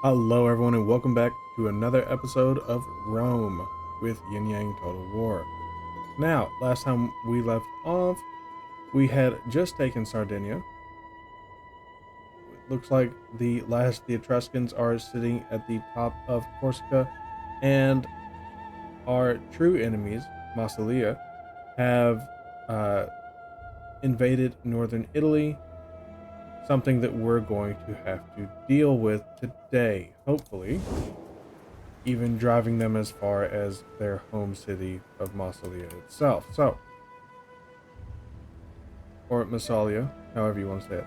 Hello, everyone, and welcome back to another episode of Rome with Yin Yang Total War. Now, last time we left off, we had just taken Sardinia. It looks like the Etruscans are sitting at the top of Corsica, and our true enemies, Massilia, have invaded northern Italy. Something that we're going to have to deal with today, hopefully. Even driving them as far as their home city of Massalia itself. So, or Massalia, however you want to say it.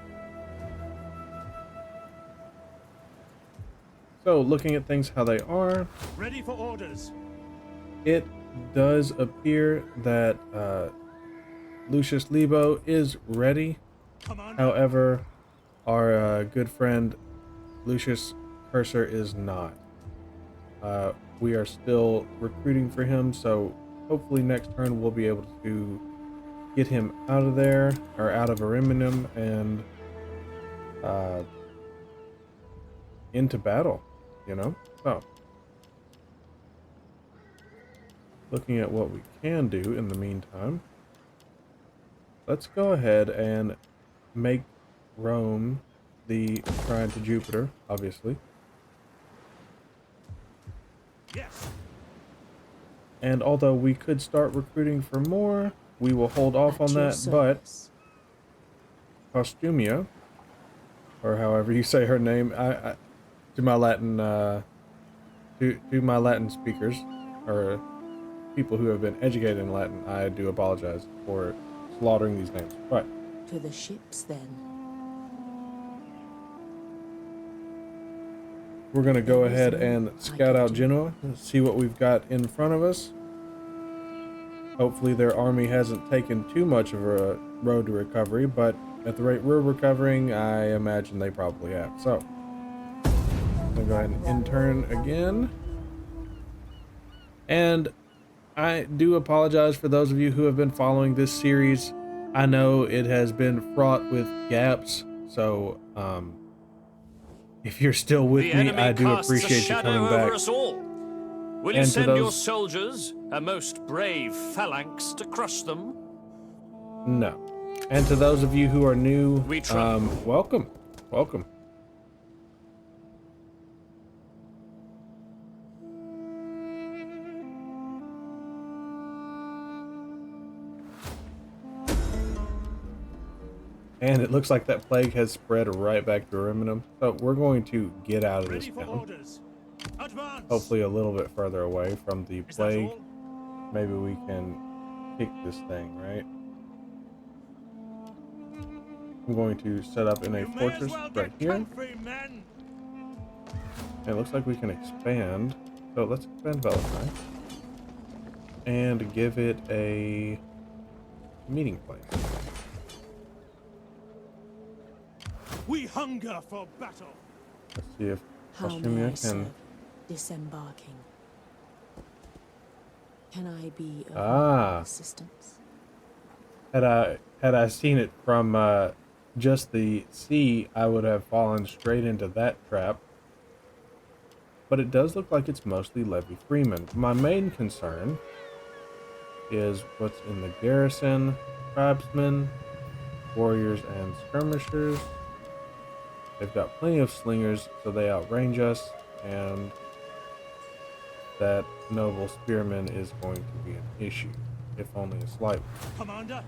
So, looking at things how they are, ready for orders. It does appear that Lucius Lebo is ready. Commander. However, our good friend Lucius Cursor is not. We are still recruiting for him, so hopefully next turn we'll be able to get him out of there, or out of Ariminum, and into battle, you know? So, looking at what we can do in the meantime, let's go ahead and make Rome the shrine to Jupiter, obviously. Yes. And although we could start recruiting for more, we will hold off on that, but Postumia, or however you say her name, to my Latin to my Latin speakers, or people who have been educated in Latin, I do apologize for slaughtering these names. But to the ships then. We're going to go ahead and scout out Genoa, see what we've got in front of us. Hopefully their army hasn't taken too much of a road to recovery, but at the rate we're recovering, I imagine they probably have. So, I'm going to go ahead and intern again. And I do apologize for those of you who have been following this series. I know it has been fraught with gaps, so, if you're still with me, I do appreciate you coming back. Will you send your soldiers, a most brave phalanx, to crush them? No. And to those of you who are new, welcome. Welcome. And it looks like that plague has spread right back to Ariminum. So we're going to get out of this town. Hopefully a little bit further away from the plague. Maybe we can kick this thing, right? I'm going to set up in a fortress right here. And it looks like we can expand. So let's expand Valentine. And give it a meeting place. We hunger for battle. Let's see if Postumia can disembarking. Can I be of assistance? Had I seen it from just the sea, I would have fallen straight into that trap. But it does look like it's mostly levy freemen. My main concern is what's in the garrison: tribesmen, warriors, and skirmishers. They've got plenty of slingers, so they outrange us, and that noble spearman is going to be an issue, if only a slight one. Commander.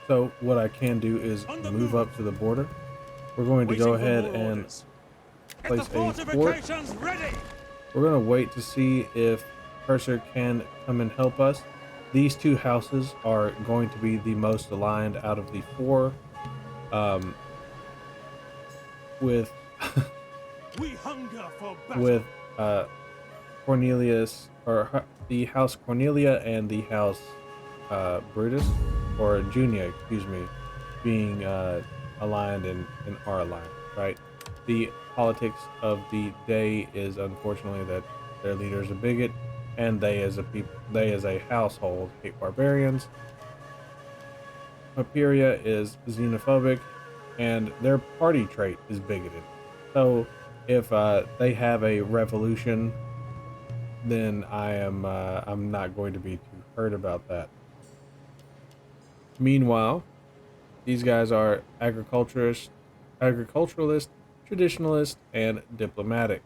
So what I can do is move up to the border. We're going to go ahead and place a fort. We're going to wait to see if Cursor can come and help us. These two houses are going to be the most aligned out of the four. With we hunger for battle. With Cornelius, or the house Cornelia and the house Brutus, or Junia, excuse me, being aligned and are aligned, right? The politics of the day is unfortunately that their leader is a bigot, and they as a household hate barbarians. Papiria is xenophobic, and their party trait is bigoted. So if they have a revolution, then I'm not going to be too hurt about that. Meanwhile, these guys are agriculturalist, traditionalist, and diplomatic,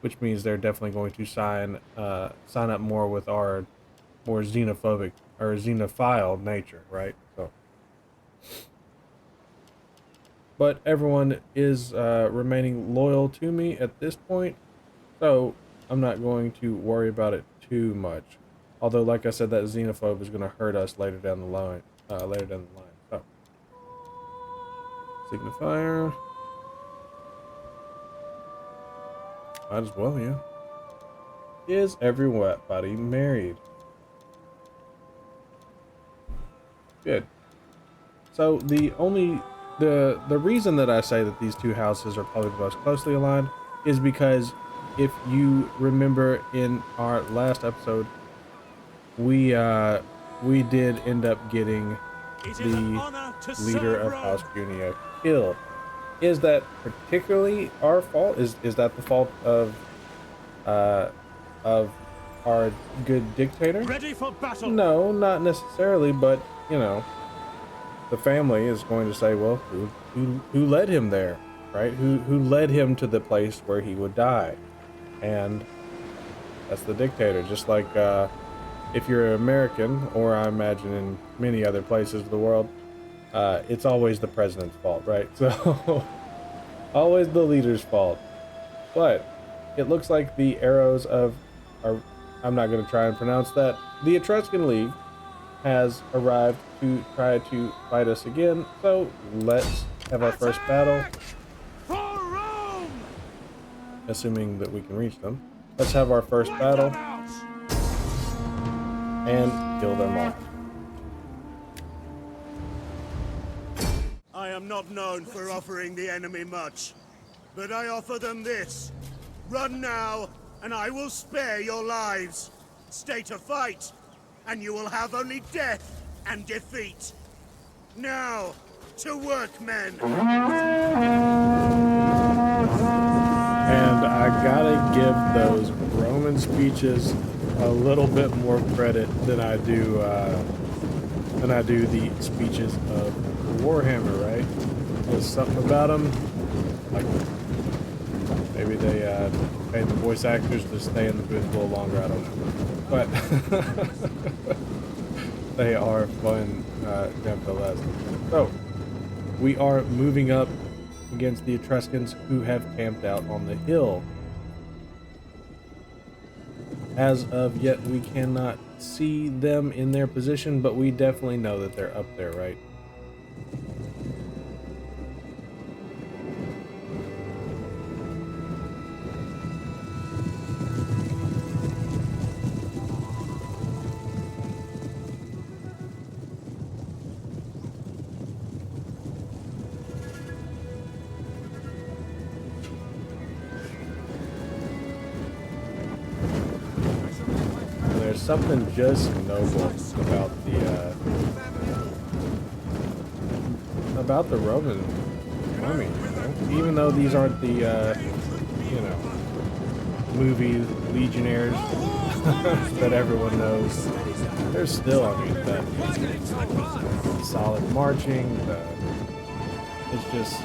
which means they're definitely going to sign up more with our more xenophobic or xenophile nature, right? So, but everyone is remaining loyal to me at this point, so I'm not going to worry about it too much. Although, like I said, that xenophobe is going to hurt us later down the line. So, signifier. Might as well, yeah. Is everybody married? Good. So the reason that I say that these two houses are probably the most closely aligned is because if you remember in our last episode, we did end up getting the leader of House Junia killed. Is that particularly our fault? Is that the fault of our good dictator? Ready for battle. No, not necessarily, but you know, the family is going to say, well, who led him there, right? Who led him to the place where he would die? And that's the dictator. Just like if you're American, or I imagine in many other places of the world, it's always the president's fault, right? So always the leader's fault. But it looks like the arrows of I'm not going to try and pronounce that. The Etruscan League has arrived to try to fight us again. So let's have our first battle. For Rome! Assuming that we can reach them. Let's have our first battle and kill them all. I am not known for offering the enemy much, but I offer them this. Run now, and I will spare your lives. Stay to fight, and you will have only death and defeat. Now, to work, men! And I gotta give those Roman speeches a little bit more credit than I do the speeches of Warhammer, right? There's something about them, like maybe they paid the voice actors to stay in the booth a little longer, I don't know. But they are fun nevertheless. So, we are moving up against the Etruscans who have camped out on the hill. As of yet, we cannot see them in their position, but we definitely know that they're up there, right? There's something just noble about the Roman army, you know? Even though these aren't the movie legionnaires that everyone knows, there's still, I mean, that solid marching. It's just,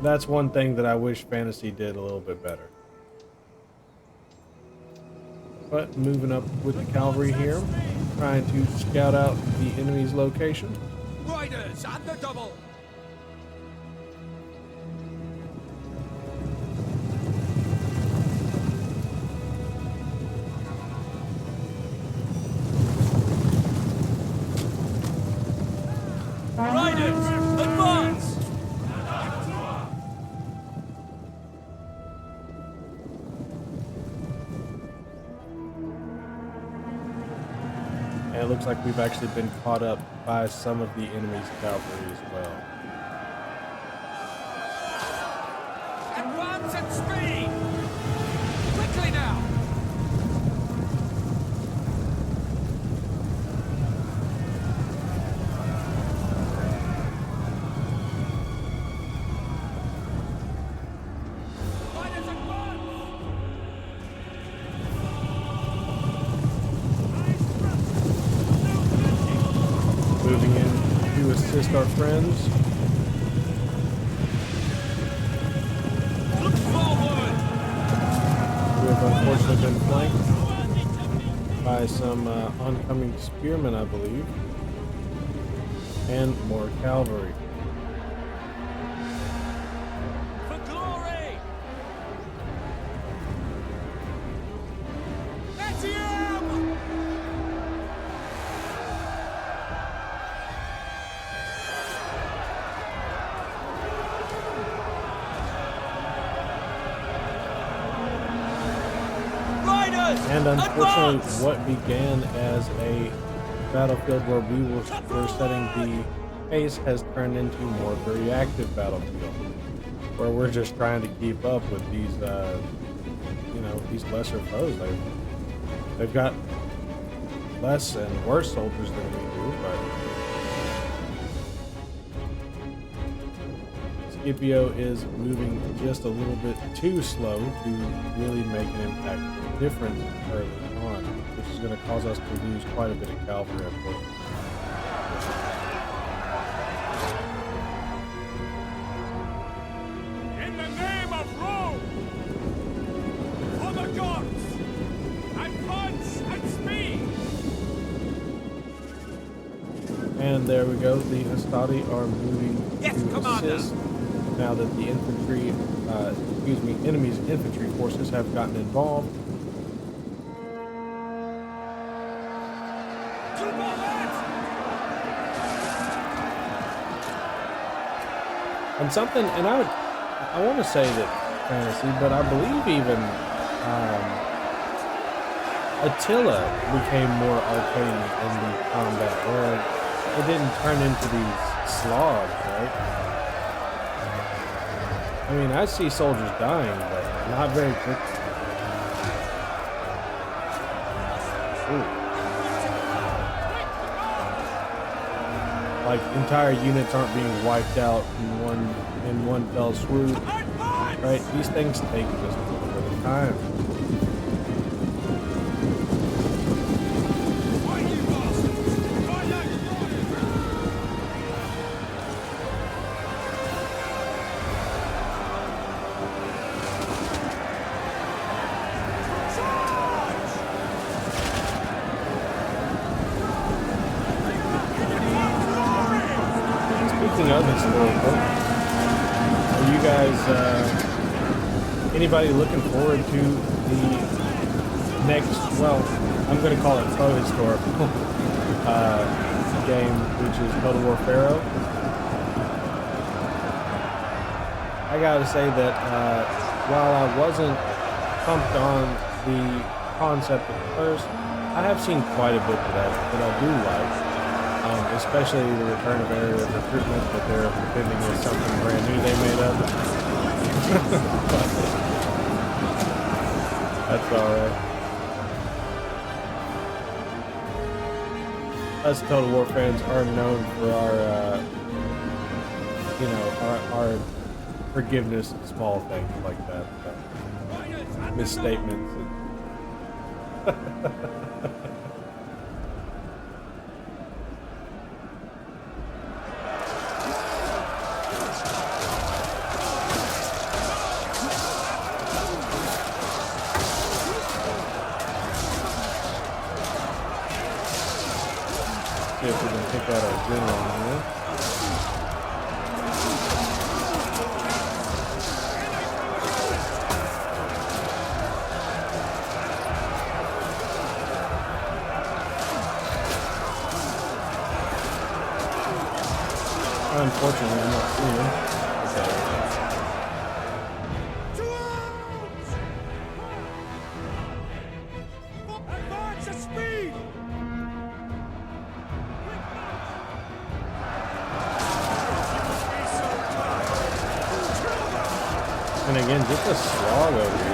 that's one thing that I wish fantasy did a little bit better. But moving up with the cavalry here, trying to scout out the enemy's location. Riders at the double. Riders, advance! And it looks like we've actually been caught up by some of the enemy's cavalry as well. Advance at speed! Quickly now! assist our friends. Look forward! We have unfortunately been flanked by some oncoming spearmen, I believe, and more cavalry. For glory! Etienne! And unfortunately, what began as a battlefield where were setting the pace has turned into more of a reactive battlefield, where we're just trying to keep up with these, these lesser foes. They've got less and worse soldiers than we do, but Scipio is moving just a little bit too slow to really make an impact difference early on, which is going to cause us to lose quite a bit of cavalry, unfortunately. In the name of Rome! For the gods! Advance at speed! And there we go. The Hastati are moving Yes, to Commander. assist now that the enemy's infantry forces have gotten involved. And something, and I want to say that fantasy, but I believe even Attila became more arcane in the combat, where it didn't turn into these slogs, right? I mean, I see soldiers dying, but not very quickly. Ooh. Like entire units aren't being wiped out in one fell swoop, right? These things take just a little bit of time. Speaking of historical, are you guys, anybody looking forward to the next, well, I'm going to call it pro-historical game, which is Total War Pharaoh? I gotta say that while I wasn't pumped on the concept at first, I have seen quite a bit that I do like. Especially the return of area of recruitment that they're pretending is something brand new they made up. That's alright. Us Total War fans are known for our forgiveness of small things like that. Misstatements. See if we can pick out our general here. Unfortunately, I'm not seeing him. Okay. Advance at speed! And again, just a slog over here.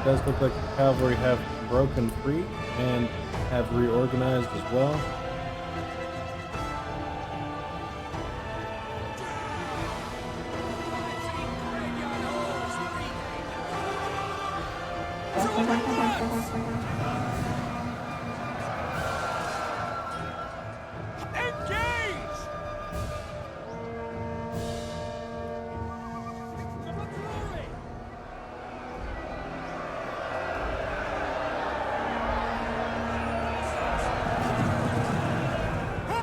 does look like the cavalry have broken free and have reorganized as well. Engage!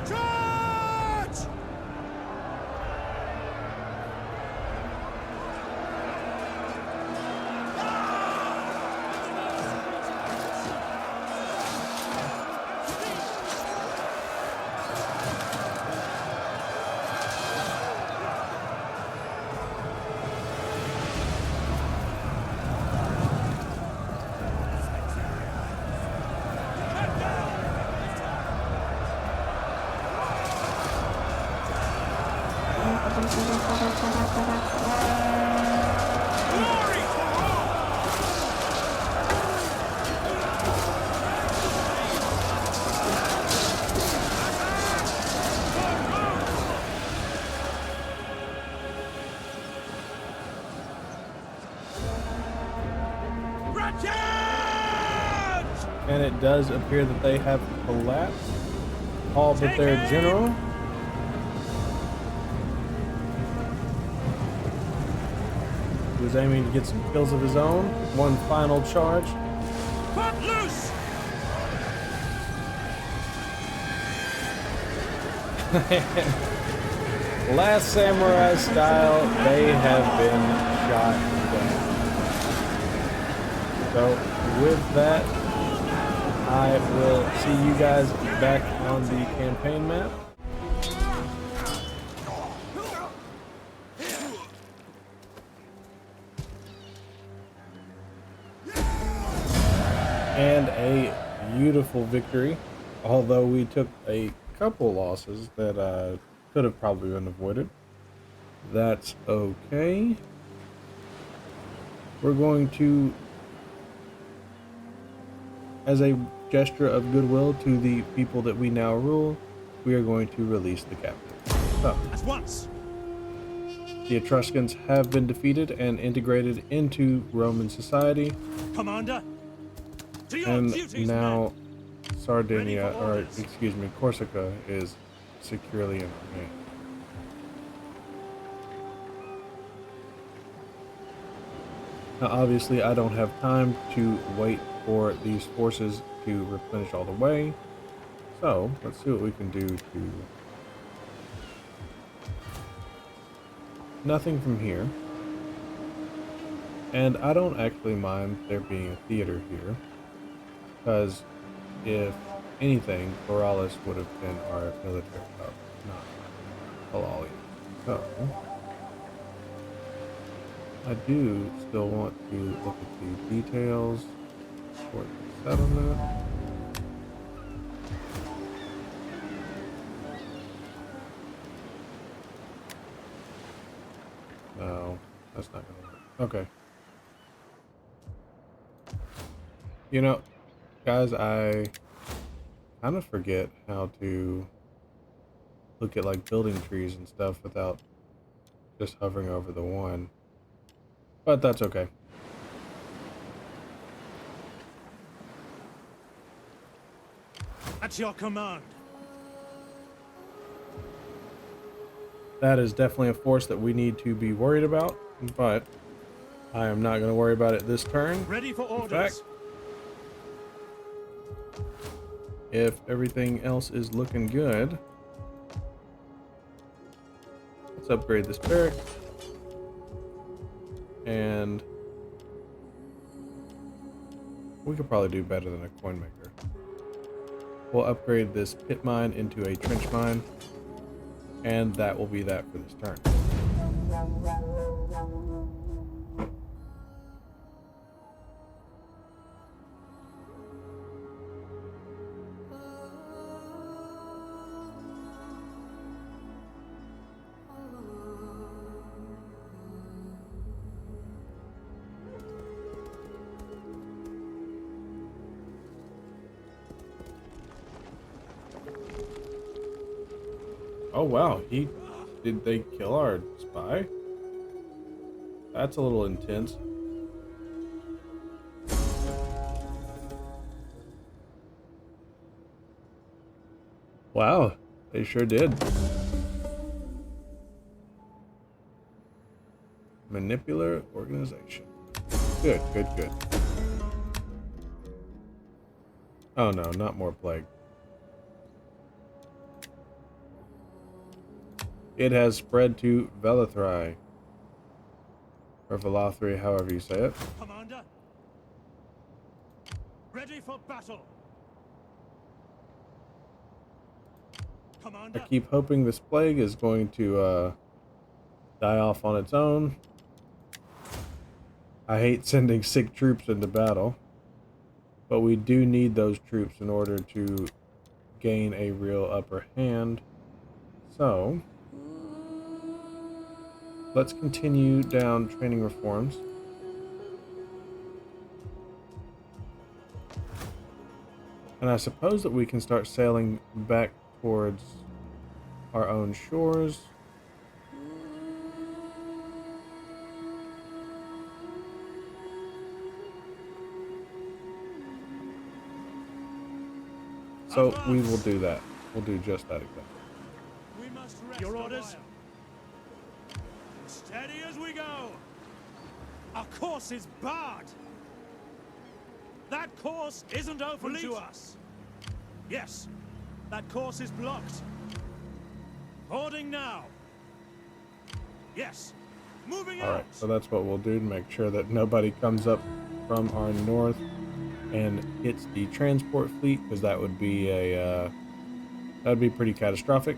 Charge! Glory for Rome! Retreat! And it does appear that they have collapsed, all but their general. He was aiming to get some kills of his own. One final charge. Cut loose! Last Samurai style, they have been shot down. So with that, I will see you guys back on the campaign map. And a beautiful victory, although we took a couple losses that could have probably been avoided. That's okay. We're going to, as a gesture of goodwill to the people that we now rule, we are going to release the captive. So, At once! the Etruscans have been defeated and integrated into Roman society, Commander, to your and duties, now Sardinia, Ready for or orders. excuse me, Corsica is securely in our hands. Now, obviously, I don't have time to wait for these forces to replenish all the way, so let's see what we can do to... Nothing from here. And I don't actually mind there being a theater here, because if anything, Borealis would have been our military hub, not Halali. So, I do still want to look at the details for the settlement. No, that's not gonna work. Okay. You know, guys, I kind of forget how to look at like building trees and stuff without just hovering over the one. But that's okay. At your command. That is definitely a force that we need to be worried about, but I am not going to worry about it this turn. Ready for In orders. fact, if everything else is looking good, let's upgrade this barrack. And we could probably do better than a coin maker. We'll upgrade this pit mine into a trench mine, and that will be that for this turn. Oh wow, did they kill our spy? That's a little intense. Wow, they sure did. Manipular organization. Good, good, good. Oh no, not more plague. It has spread to Velithri. Or Velothri, however you say it. Commander, ready for battle. I Commander, keep hoping this plague is going to die off on its own. I hate sending sick troops into battle, but we do need those troops in order to gain a real upper hand. So, let's continue down training reforms. And I suppose that we can start sailing back towards our own shores. So we will do that. We'll do just that exactly. we must rest. Your orders? Steady as we go. Our course is barred. That course isn't open to us. Yes, that course is blocked. Boarding now. Yes, moving out. Alright, so that's what we'll do to make sure that nobody comes up from our north and hits the transport fleet, because that would be that'd be pretty catastrophic.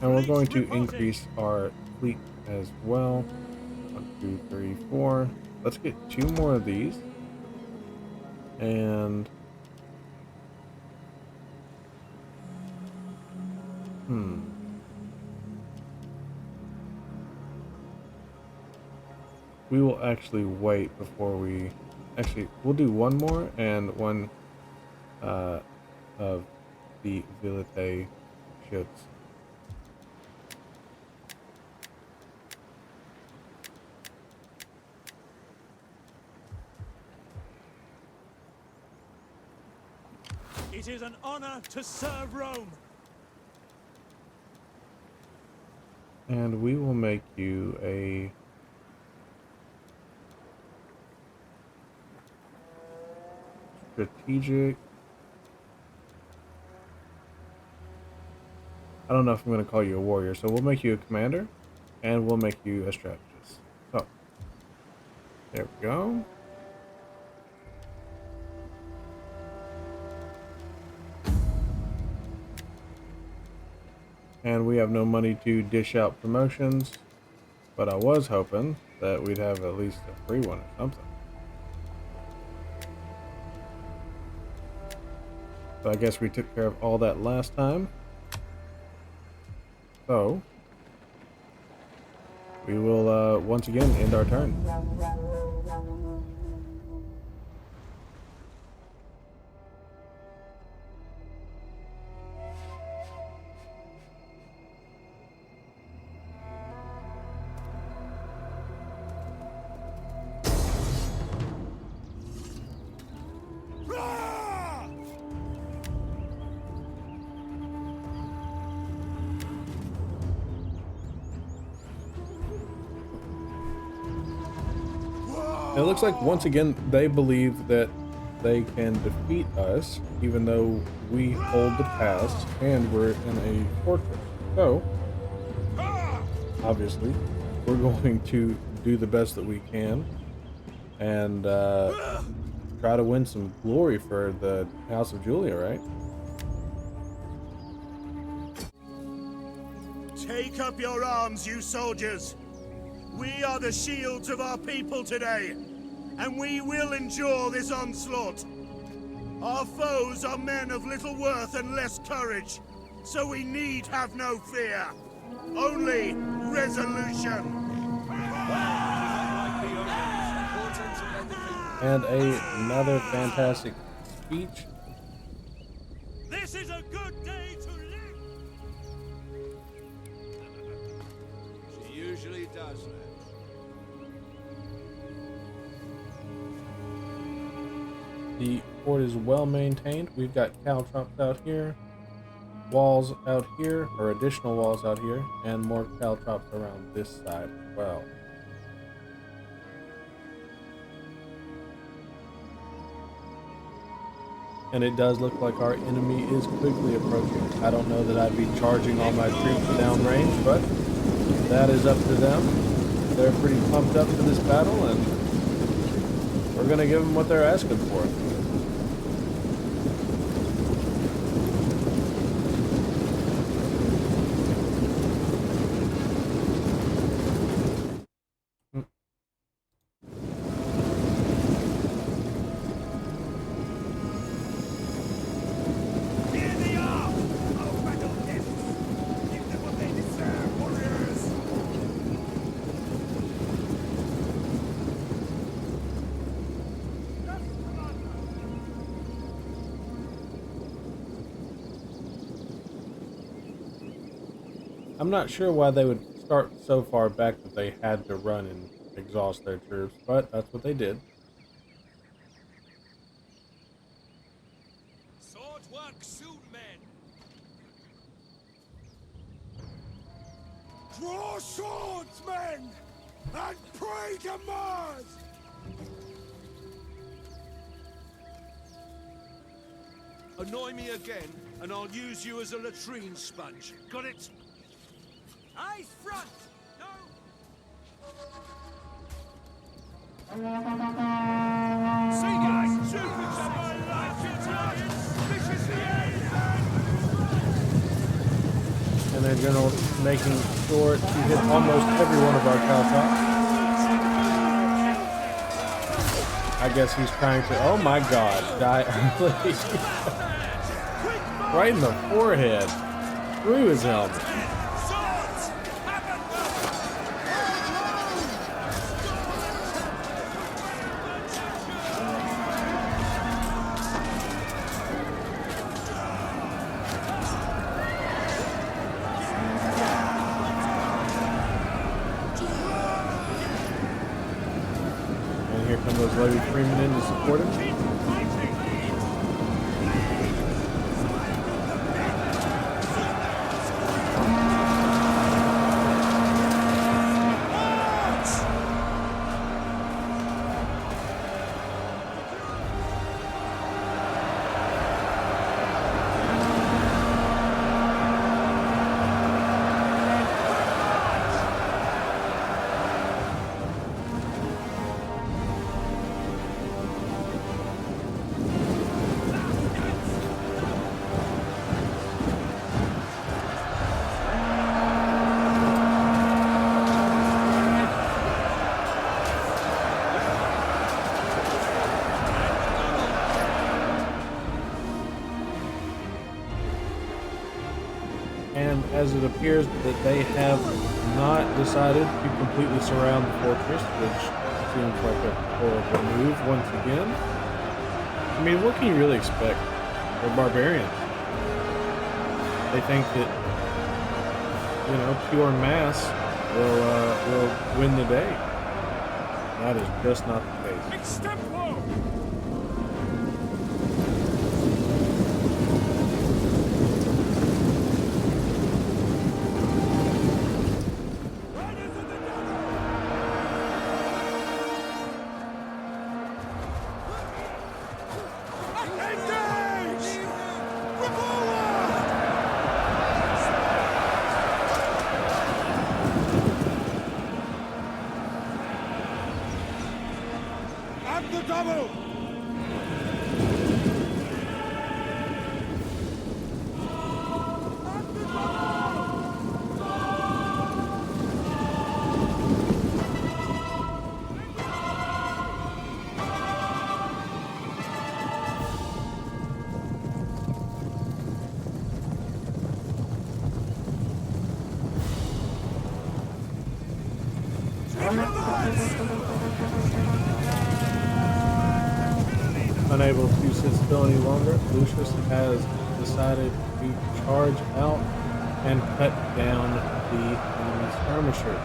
And we're going to increase our fleet as well. 1, 2, 3, 4. Let's get 2 more of these. And we will actually wait before we we'll do 1 more and 1 of the Vilite ships. It is an honor to serve Rome. And we will make you a strategic. I don't know if I'm going to call you a warrior, so we'll make you a commander, and we'll make you a strategist. So, there we go. And we have no money to dish out promotions, but I was hoping that we'd have at least a free one or something. So I guess we took care of all that last time. So, we will once again end our turn. It looks like once again they believe that they can defeat us, even though we hold the pass and we're in a fortress. So, obviously, we're going to do the best that we can and try to win some glory for the House of Julia, right? Take up your arms, you soldiers. We are the shields of our people today, and we will endure this onslaught. Our foes are men of little worth and less courage, so we need have no fear. Only resolution. And another fantastic speech. This is a good day to live. usually does, lad. The fort is well maintained. We've got caltrops out here, walls out here, or additional walls out here, and more caltrops around this side as well. And it does look like our enemy is quickly approaching. I don't know that I'd be charging all my troops downrange, but that is up to them. They're pretty pumped up for this battle, and we're going to give them what they're asking for. I'm not sure why they would start so far back that they had to run and exhaust their troops, but that's what they did. Sword work soon, men. Draw swords, men, and pray to Mars! Annoy me again, and I'll use you as a latrine sponge. Got it? Eyes front! No! See, guys, shoot each other like Italians. This is the end. And then General making sure to hit almost every one of our caltrops. I guess he's trying to, oh my god, die early. Right in the forehead, through his helmet. Here come those levy freemen in to support him. And as it appears that they have not decided to completely surround the fortress, which seems like a horrible move once again. I mean, what can you really expect? They're barbarians. They think that, you know, pure mass will win the day. That is just not the case. Extempo! The double! Unable to sit still any longer, Lucius has decided to charge out and cut down the enemy skirmishers.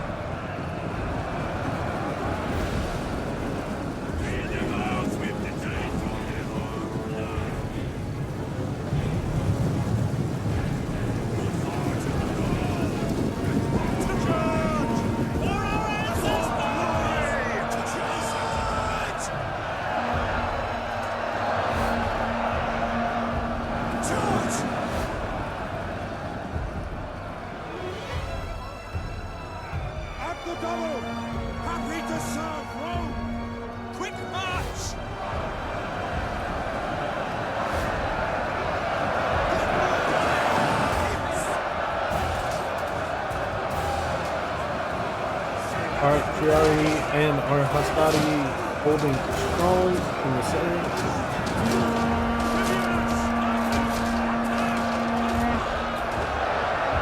Triari and our Hastati holding strong in the center.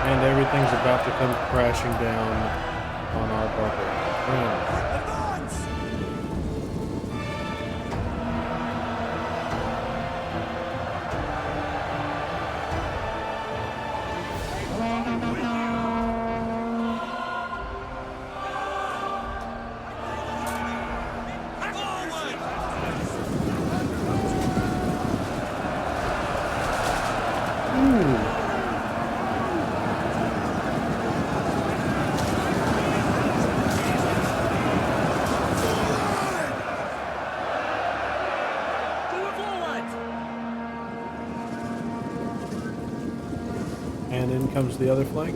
And everything's about to come crashing down on our barbarian friends. And in comes the other flank.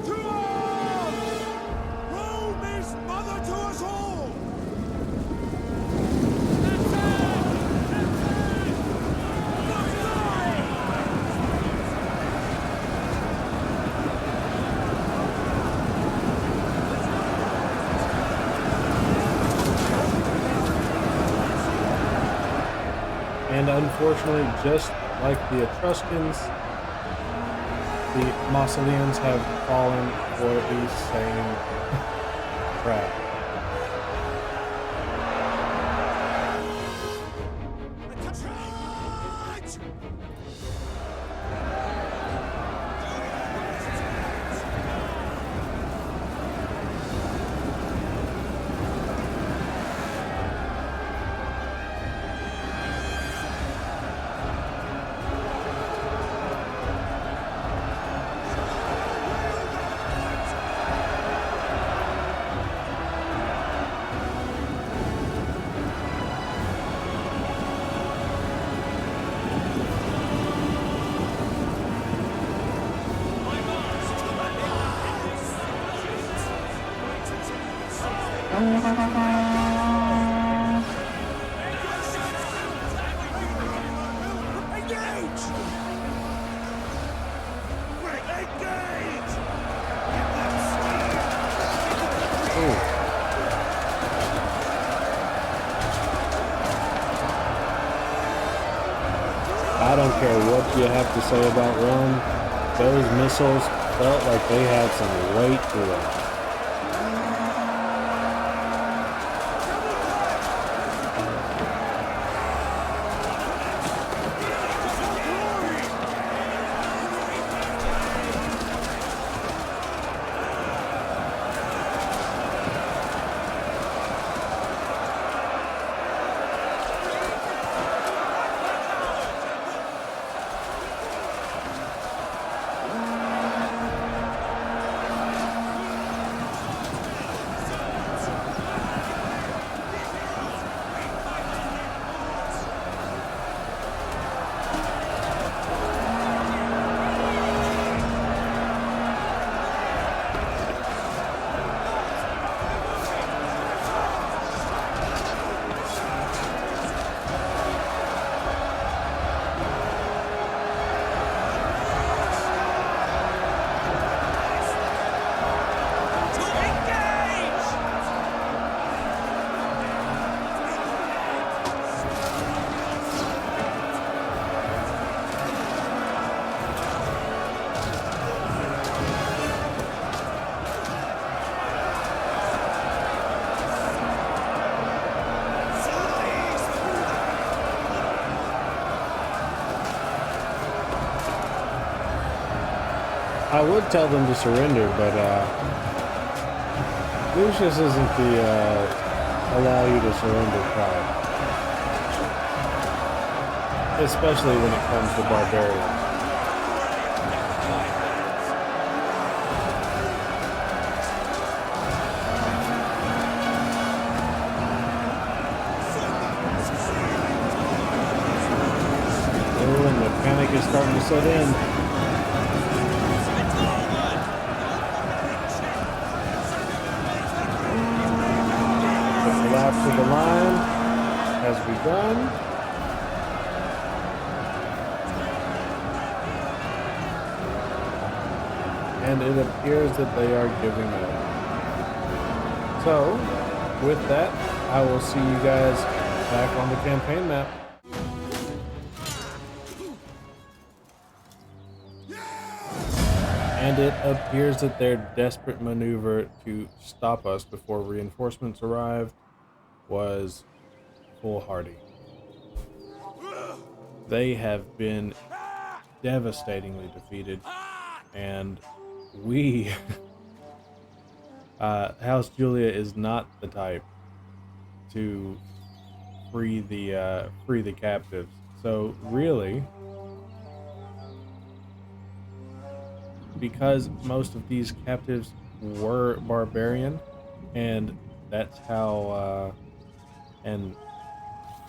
To arms! Rome is mother to us all! And unfortunately, just like the Etruscans, the Massilians have fallen for the same trap. Charge! Engage! Quick, engage! I don't care what you have to say about Rome, those missiles felt like they had some weight to them. I would tell them to surrender, but Lucius isn't the allow you to surrender type. Especially when it comes to barbarians. Oh, and the panic is starting to set in. Collapse of the line has begun. And it appears that they are giving up. So, with that, I will see you guys back on the campaign map. And it appears that their desperate maneuver to stop us before reinforcements arrived was foolhardy. They have been devastatingly defeated, and we, House Julia is not the type to free the captives. So really, because most of these captives were barbarian, and that's how, and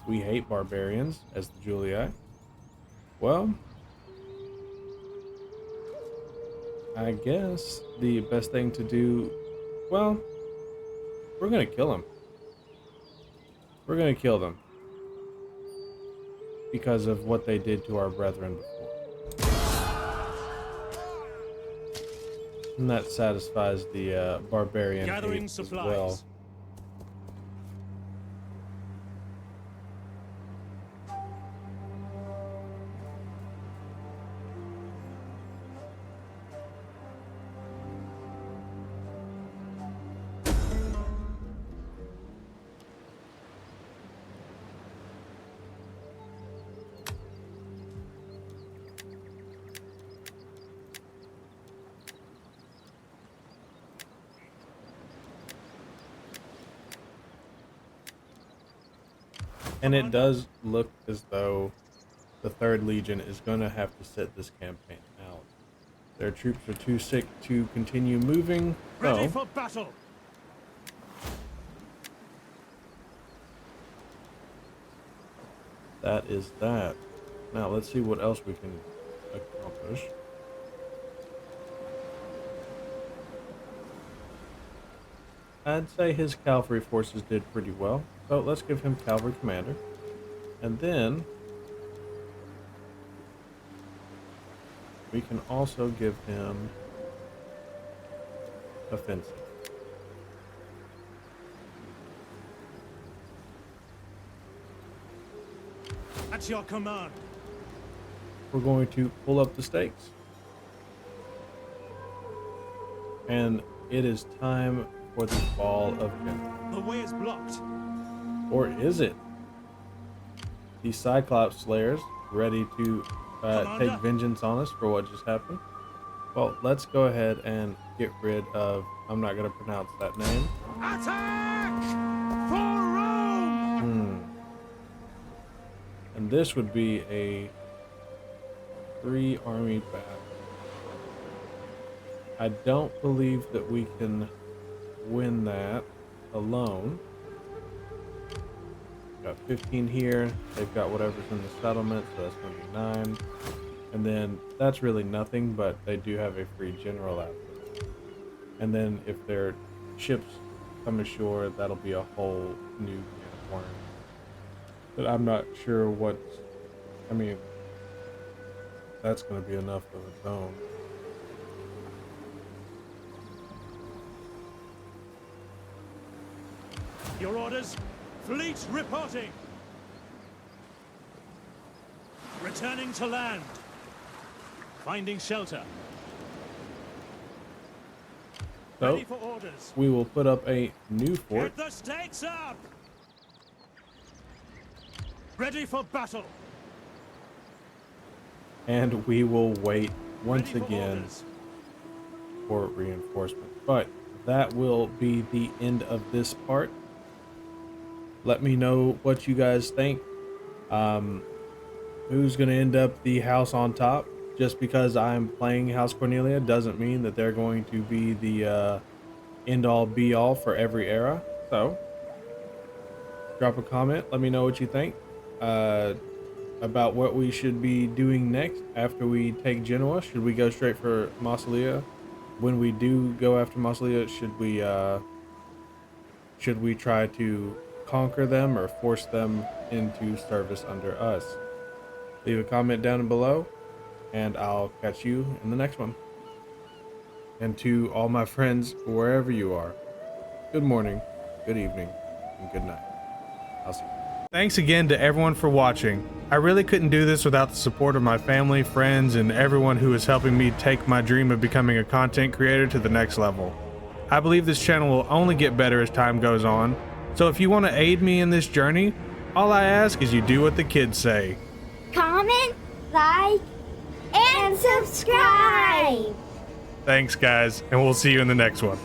we hate barbarians as the Julii. Well, I guess the best thing to do, well, we're gonna kill them. We're gonna kill them because of what they did to our brethren before. And that satisfies the barbarian Gathering hate supplies. as well. And it does look as though the 3rd Legion is going to have to sit this campaign out. Their troops are too sick to continue moving. Ready So, for battle. that is that. Now let's see what else we can accomplish. I'd say his cavalry forces did pretty well. So let's give him cavalry commander. And then we can also give him offensive. At your command. We're going to pull up the stakes. And it is time for the Ball of Death. The way is blocked. Or is it? The Cyclops Slayers ready to take vengeance on us for what just happened. Well, let's go ahead and get rid of, I'm not going to pronounce that name. Attack! For Rome! And this would be a 3-army battle. I don't believe that we can win that alone. Got 15 here. They've got whatever's in the settlement, so that's going to be 9. And then that's really nothing, but they do have a free general out there. And then if their ships come ashore, that'll be a whole new can of worms. But I'm not sure what, I mean, that's going to be enough of its own. Your orders? Fleet reporting. Returning to land. Finding shelter. So, Ready for orders. we will put up a new fort. Get the stakes up! Ready for battle. And we will wait once Ready for again orders. for reinforcement. But that will be the end of this part. Let me know what you guys think. Who's going to end up the house on top? Just because I'm playing House Cornelia doesn't mean that they're going to be the end-all be-all for every era. So, drop a comment. Let me know what you think about what we should be doing next after we take Genoa. Should we go straight for Massalia? When we do go after Massalia, should we try to conquer them or force them into service under us? Leave a comment down below, and I'll catch you in the next one. And to all my friends, wherever you are, good morning, good evening, and good night. I'll see you. Thanks again to everyone for watching. I really couldn't do this without the support of my family, friends, and everyone who is helping me take my dream of becoming a content creator to the next level. I believe this channel will only get better as time goes on, so if you want to aid me in this journey, all I ask is you do what the kids say. Comment, like, and subscribe! Thanks guys, and we'll see you in the next one.